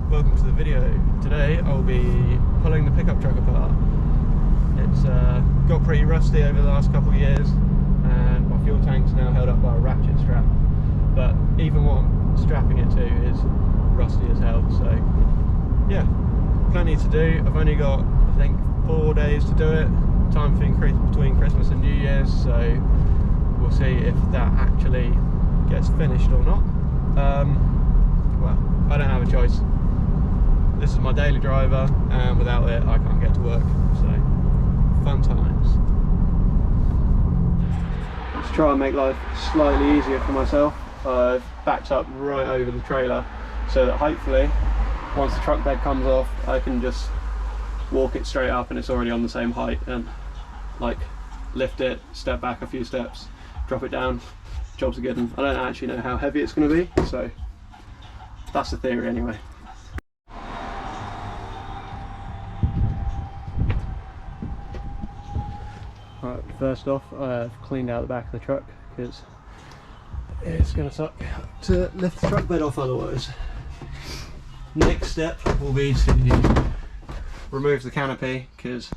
welcome to the video. Today I'll be pulling the pickup truck apart. It's got pretty rusty over the last couple of years and my fuel tank's now held up by a ratchet strap, but even what I'm strapping it to is rusty as hell, so yeah, plenty to do. I've only got, I think, 4 days to do it, time between Christmas and New Year's, so we'll see if that actually gets finished or not. Well, I don't have a choice. This is my daily driver, and without it I can't get to work, so fun times. To try and make life slightly easier for myself, I've backed up right over the trailer so that hopefully once the truck bed comes off I can just walk it straight up and it's already on the same height, and like lift it, step back a few steps, drop it down, job's a good one. I don't actually know how heavy it's going to be, so that's the theory anyway. Right, first off, I've cleaned out the back of the truck because it's going to suck to lift the truck bed off otherwise. Next step will be to remove the canopy, because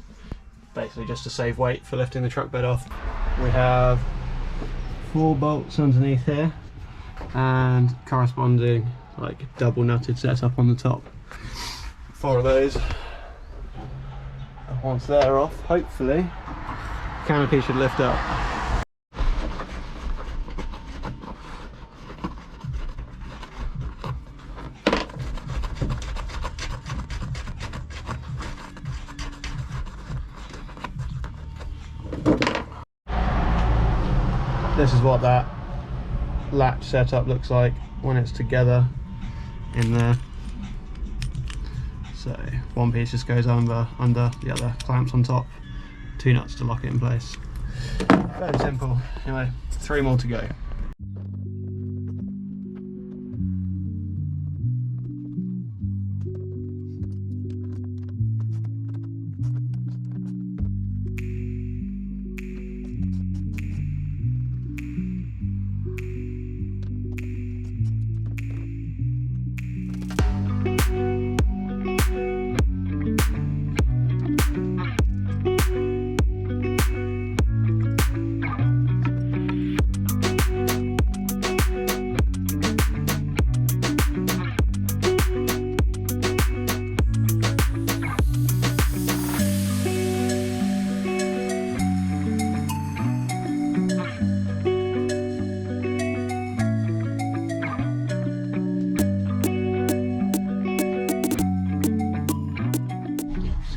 basically just to save weight for lifting the truck bed off. We have 4 bolts underneath here and corresponding like double nutted setup on the top. 4 of those. Once they're off, hopefully the canopy should lift up. This is what that latch setup looks like when it's together in there. So one piece just goes under, the other clamps on top, 2 nuts to lock it in place. Very simple. Anyway, 3 more to go.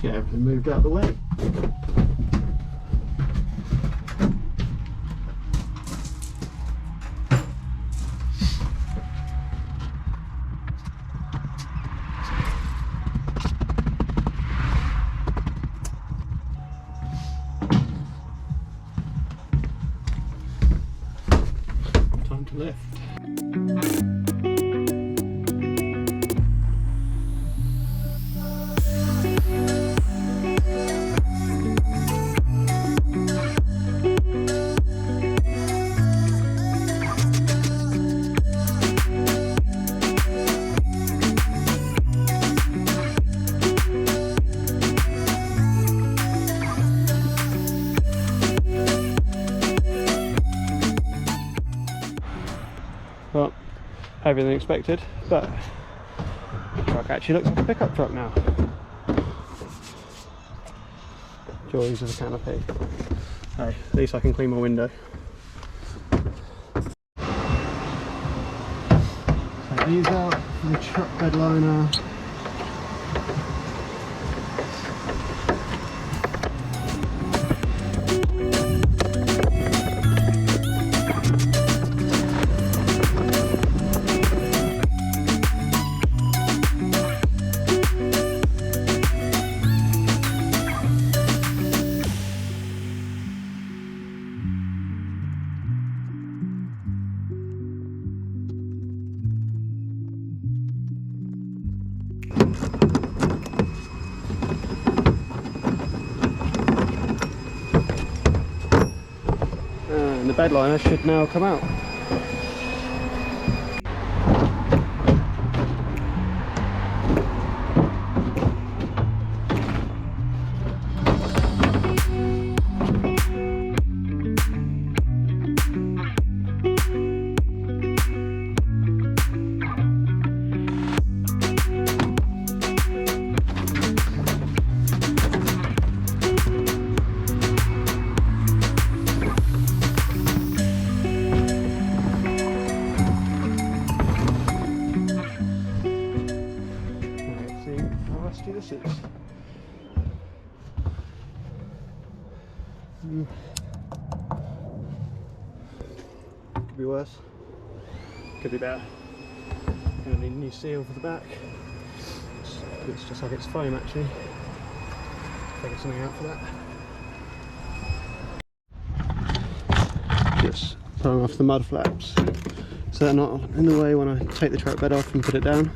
Get everything moved out of the way. Time to lift. Well, heavier than expected, but the truck actually looks like a pickup truck now. Joys of the canopy. Hey, at least I can clean my window. So these out for the truck bed liner. And the bed liner should now come out. this is. Could be worse. Could be better. Gonna need a new seal for the back. Looks just like it's foam actually. Figure something out for that. Just pulling off the mud flaps so they're not in the way when I take the truck bed off and put it down.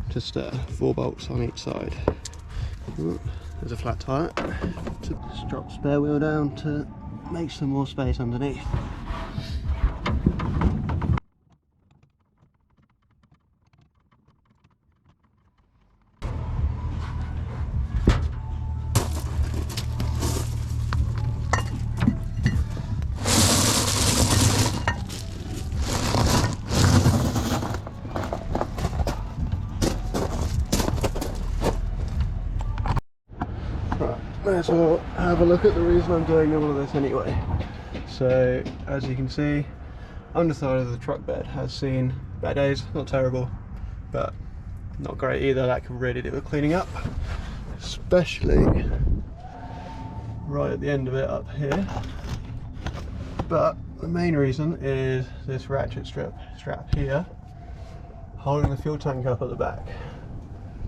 Just 4 bolts on each side. There's a flat tyre. Just drop the spare wheel down to make some more space underneath. May as well have a look at the reason I'm doing all of this anyway. So as you can see, underside of the truck bed has seen bad days. Not terrible, but not great either. That could really do with cleaning up, especially right at the end of it up here. But the main reason is this ratchet strap here holding the fuel tank up at the back.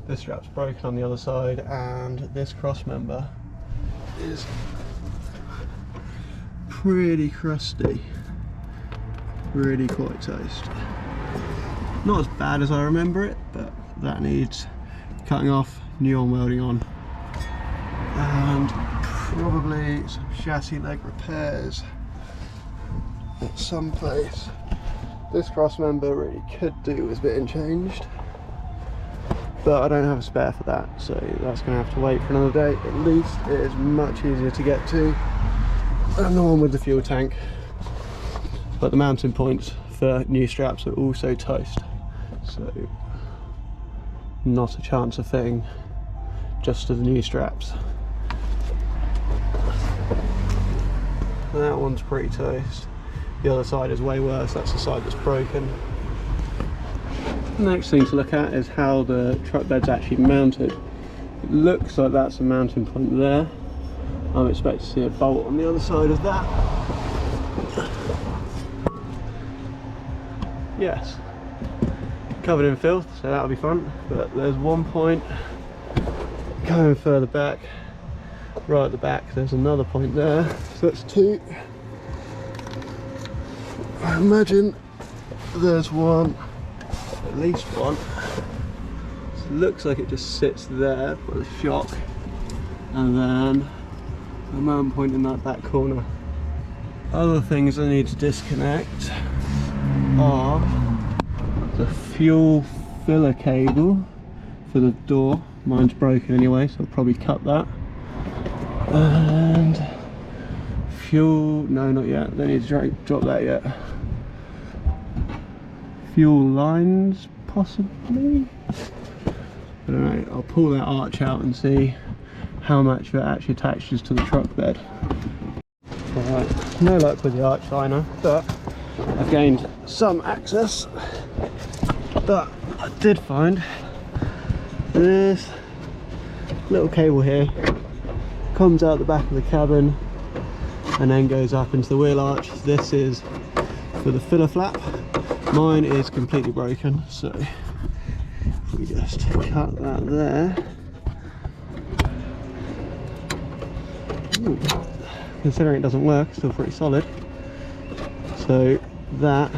This strap's broken on the other side, and this cross member is pretty crusty, really quite toast. Not as bad as I remember it, but that needs cutting off, new on welding on, and probably some chassis leg repairs at some place. This cross member really could do with being changed, but I don't have a spare for that, so that's going to have to wait for another day. At least it is much easier to get to than the one with the fuel tank. But the mounting points for new straps are also toast, so not a chance of fitting just to the new straps. That one's pretty toast. The other side is way worse. That's the side that's broken. The next thing to look at is how the truck bed's actually mounted. It looks like that's a mounting point there. I'm expecting to see a bolt on the other side of that. Yes, covered in filth, so that'll be fun. But there's one point going further back, right at the back. There's another point there, so that's 2. I imagine there's one. At least one. So it looks like it just sits there for the shock, and then a mounting point in that back corner. Other things I need to disconnect are the fuel filler cable for the door. Mine's broken anyway, so I'll probably cut that. And fuel, no, not yet. Don't need to drop that yet. Fuel lines, possibly? I don't know. I'll pull that arch out and see how much of it actually attaches to the truck bed. Alright, no luck with the arch liner, but I've gained some access. But I did find this little cable here, comes out the back of the cabin and then goes up into the wheel arch. This is for the filler flap. Mine is completely broken, so if we just cut that there. Ooh, considering it doesn't work, it's still pretty solid. So that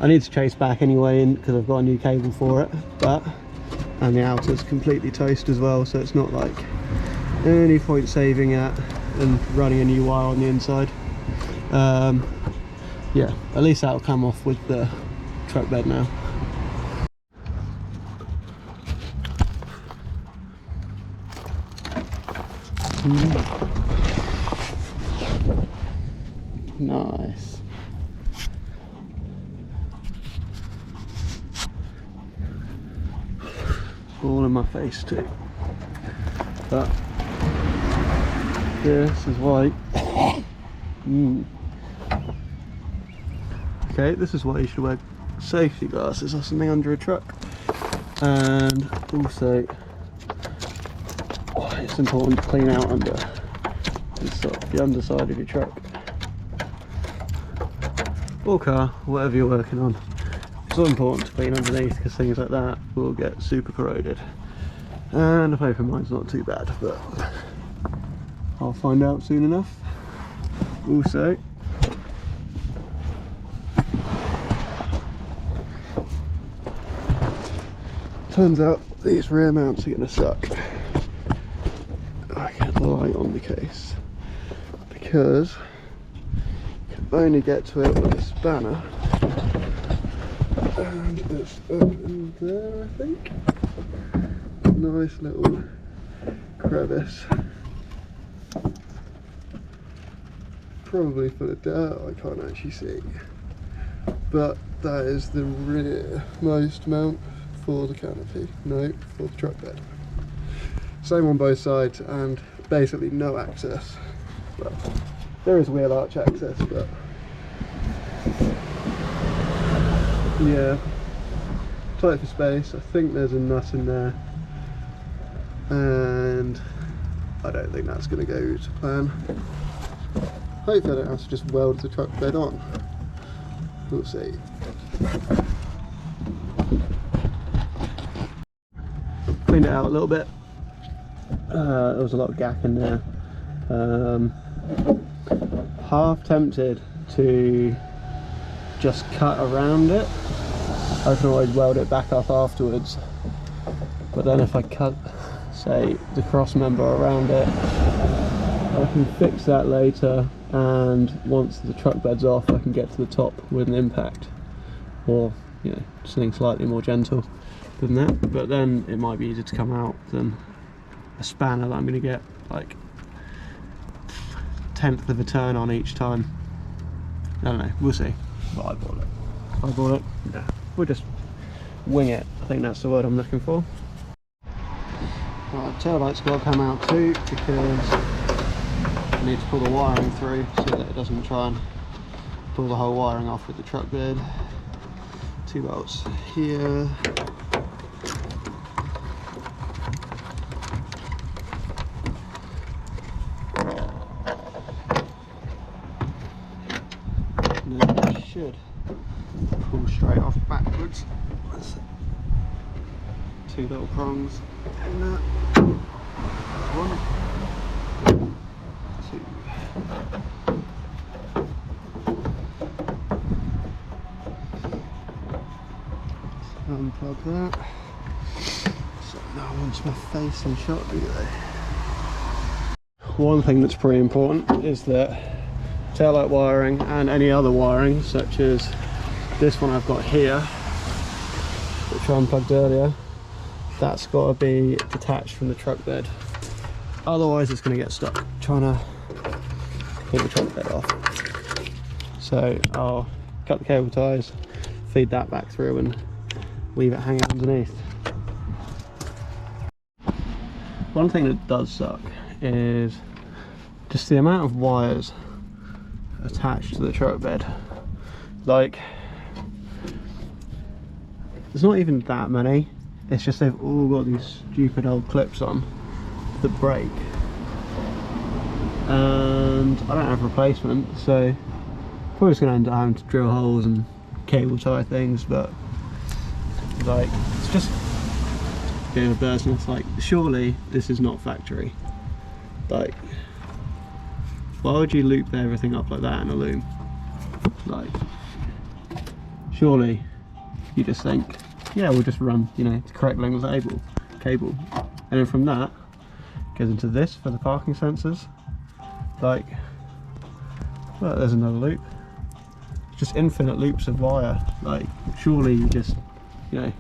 I need to chase back anyway, because I've got a new cable for it, and the outer's completely toast as well, so it's not like any point saving it and running a new wire on the inside. Yeah, at least that'll come off with the truck bed now. Nice. All in my face too. But this is white. Okay, this is why you should wear safety glasses or something under a truck. And also it's important to clean out under the underside of your truck or car, whatever you're working on. It's all important to clean underneath because things like that will get super corroded. And I'm hoping mine's not too bad, but I'll find out soon enough. Also, turns out these rear mounts are going to suck. I get light on the case because you can only get to it with a spanner, and it's up in there, I think. Nice little crevice, probably full of dirt, I can't actually see, but that is the rearmost mount for the canopy, no, for the truck bed. Same on both sides, and basically no access. Well, there is wheel arch access, but yeah, tight for space. I think there's a nut in there, and I don't think that's going to go to plan. Hopefully I don't have to just weld the truck bed on. We'll see. Cleaned it out a little bit. There was a lot of gack in there. Half tempted to just cut around it. I can always weld it back up afterwards. But then if I cut, say, the cross member around it, I can fix that later, and once the truck bed's off I can get to the top with an impact, or you know, something slightly more gentle than that. But then it might be easier to come out than a spanner that I'm going to get like 1/10 of a turn on each time. I don't know, we'll see. But I bought it. I bought it. Yeah, we'll just wing it. I think that's the word I'm looking for. Right, tail light's got to come out too, because I need to pull the wiring through so that it doesn't try and pull the whole wiring off with the truck bed. 2 bolts here. And then it should pull straight off backwards. That's 2 little prongs in that. 1, 2. Unplug that. So now onto my face and shot relay. One thing that's pretty important is that taillight wiring and any other wiring, such as this one I've got here, which I unplugged earlier, that's got to be detached from the truck bed. Otherwise it's going to get stuck trying to pull the truck bed off. So I'll cut the cable ties, feed that back through and leave it hanging underneath. One thing that does suck is just the amount of wires attached to the truck bed. Like, there's not even that many, it's just they've all got these stupid old clips on that break, and I don't have replacement, so probably just going to end up having to drill holes and cable tie things. But like, it's just a bit of a bird's nest. Like, surely this is not factory. Like, why would you loop everything up like that in a loom? Like, surely you just think, yeah, we'll just run, you know, the correct length of cable, and then from that goes into this for the parking sensors. Like, well, there's another loop. It's just infinite loops of wire. Like, surely you just, you know,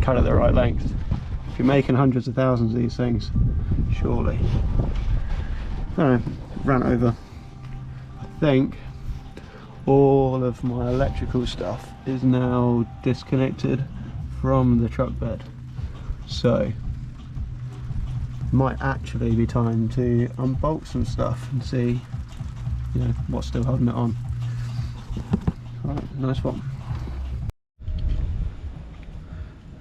cut it the right length. If you're making hundreds of thousands of these things, surely. I don't know, ran over. I think all of my electrical stuff is now disconnected from the truck bed, so might actually be time to unbolt some stuff and see, you know, what's still holding it on. Right, nice one.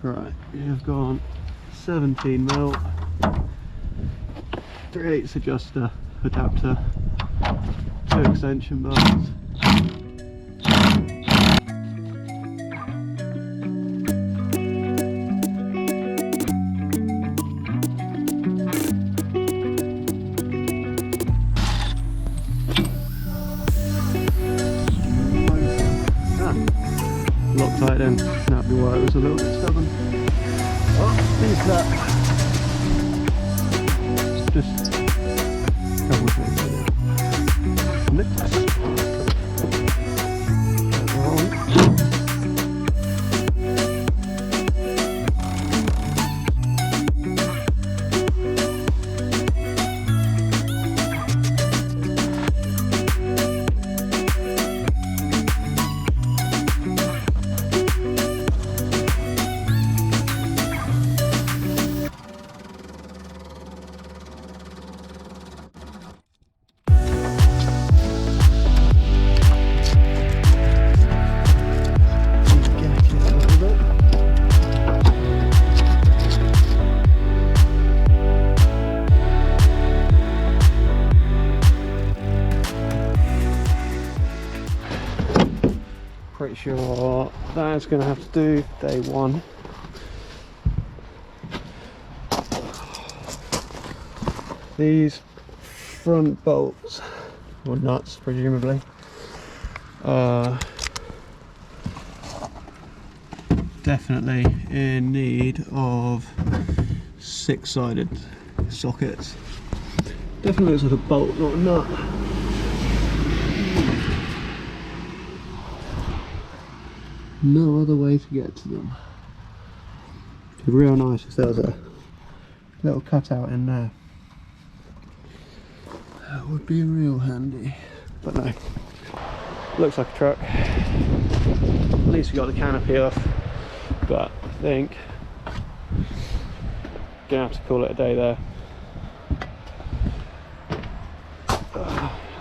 Right, we have gone 17 mil 3/8 adjuster, adapter, 2 extension bars. Loctite in, that'd be why it was a little bit stubborn. Oh, there's that. Just double check it. Next. Pretty sure that's going to have to do day one. These front bolts, or nuts presumably, are definitely in need of 6-sided sockets. Definitely looks like a bolt, not a nut. No other way to get to them. It'd be real nice if there was a little cutout in there. That would be real handy. But no. Looks like a truck. At least we got the canopy off. But I think gonna have to call it a day there.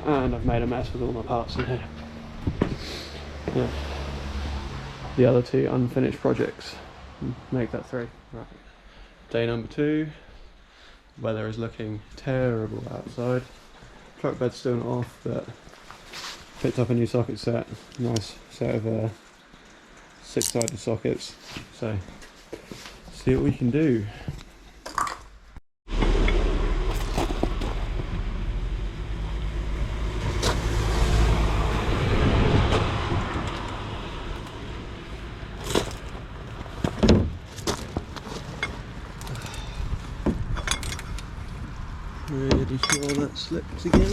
And I've made a mess with all my parts in here. Yeah. The other 2 unfinished projects. Make that 3. Right. Day number 2. Weather is looking terrible outside. Truck bed's still not off, but picked up a new socket set. Nice set of 6-sided sockets. So, see what we can do. Really sure that slipped again.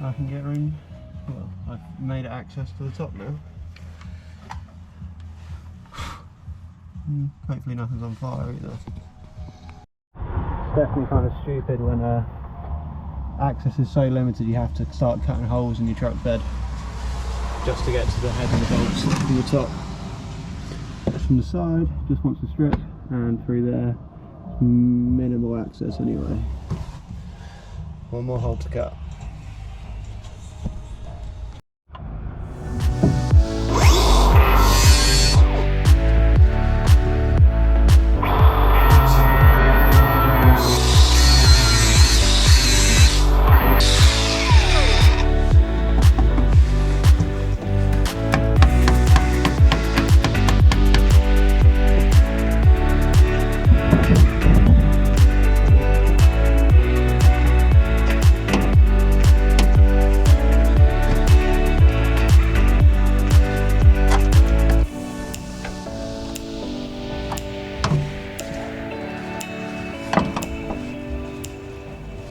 I can get room. Well, I've made access to the top now. Hopefully nothing's on fire either. It's definitely kind of stupid when access is so limited you have to start cutting holes in your truck bed just to get to the head and the bolts from the top. From the side, just wants to strip, and through there, minimal access anyway. One more hole to cut.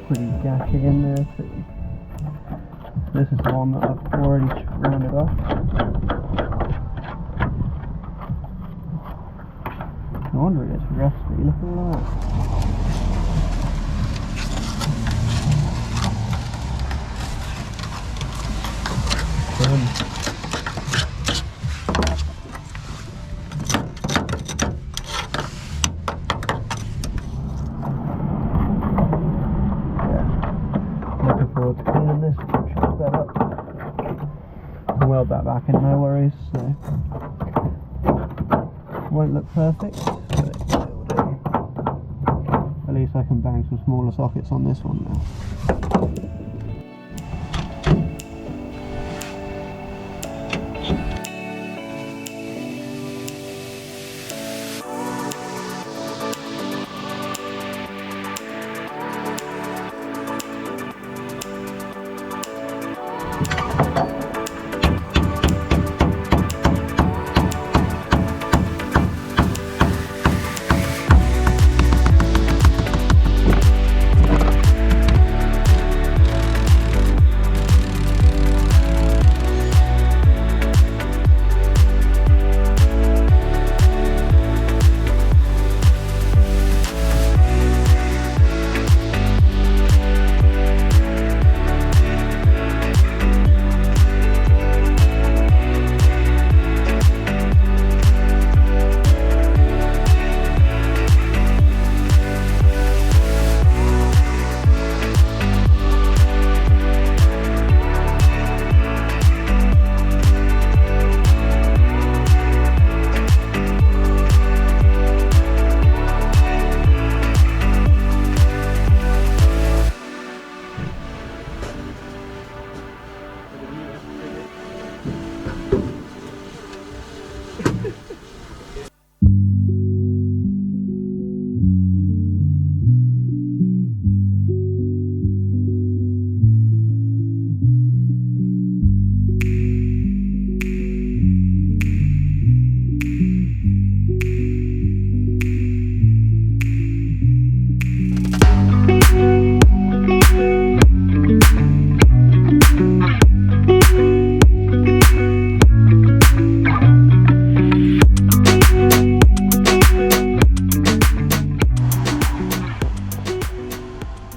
Pretty gacky in there too. This is the one that I've already rounded off. No wonder it's rusty, look at that. Looking forward to cleaning this truck bed up. I'll weld that back in, no worries. So won't look perfect, but it'll do. At least I can bang some smaller sockets on this one now.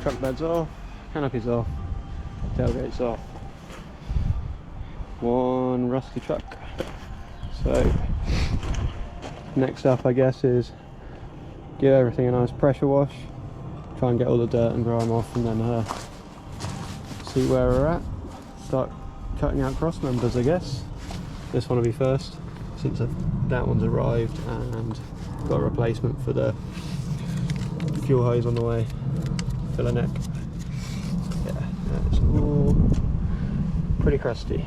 Truck bed's off, canopy's off, tailgate's off. One rusty truck. So next up I guess is give everything a nice pressure wash, try and get all the dirt and grime off, and then see where we're at. Start cutting out cross members, I guess. This one will be first, since that one's arrived, and got a replacement for the fuel hose on the way. Filler neck. Yeah, it's all pretty crusty.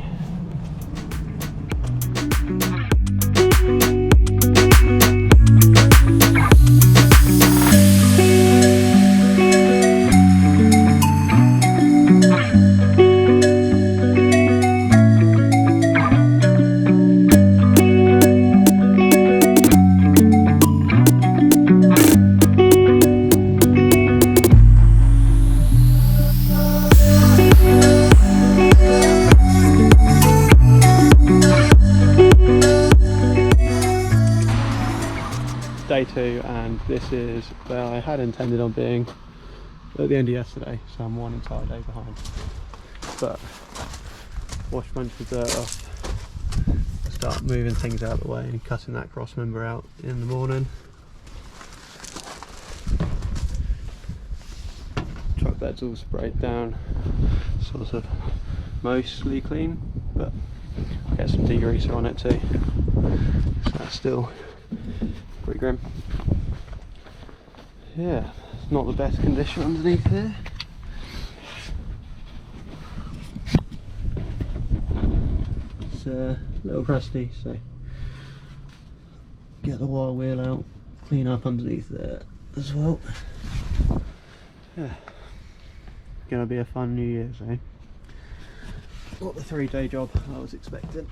Day 2, and this is where I had intended on being at the end of yesterday, so I'm one entire day behind. But wash a bunch of dirt off, start moving things out of the way and cutting that cross member out in the morning. Truck bed's all sprayed down, sort of mostly clean, but I'll get some degreaser on it too, so that's still pretty grim. Yeah, it's not the best condition underneath here. It's a little crusty, so get the wire wheel out, clean up underneath there as well. Yeah, gonna be a fun New Year's, eh? Not the 3-day job I was expecting.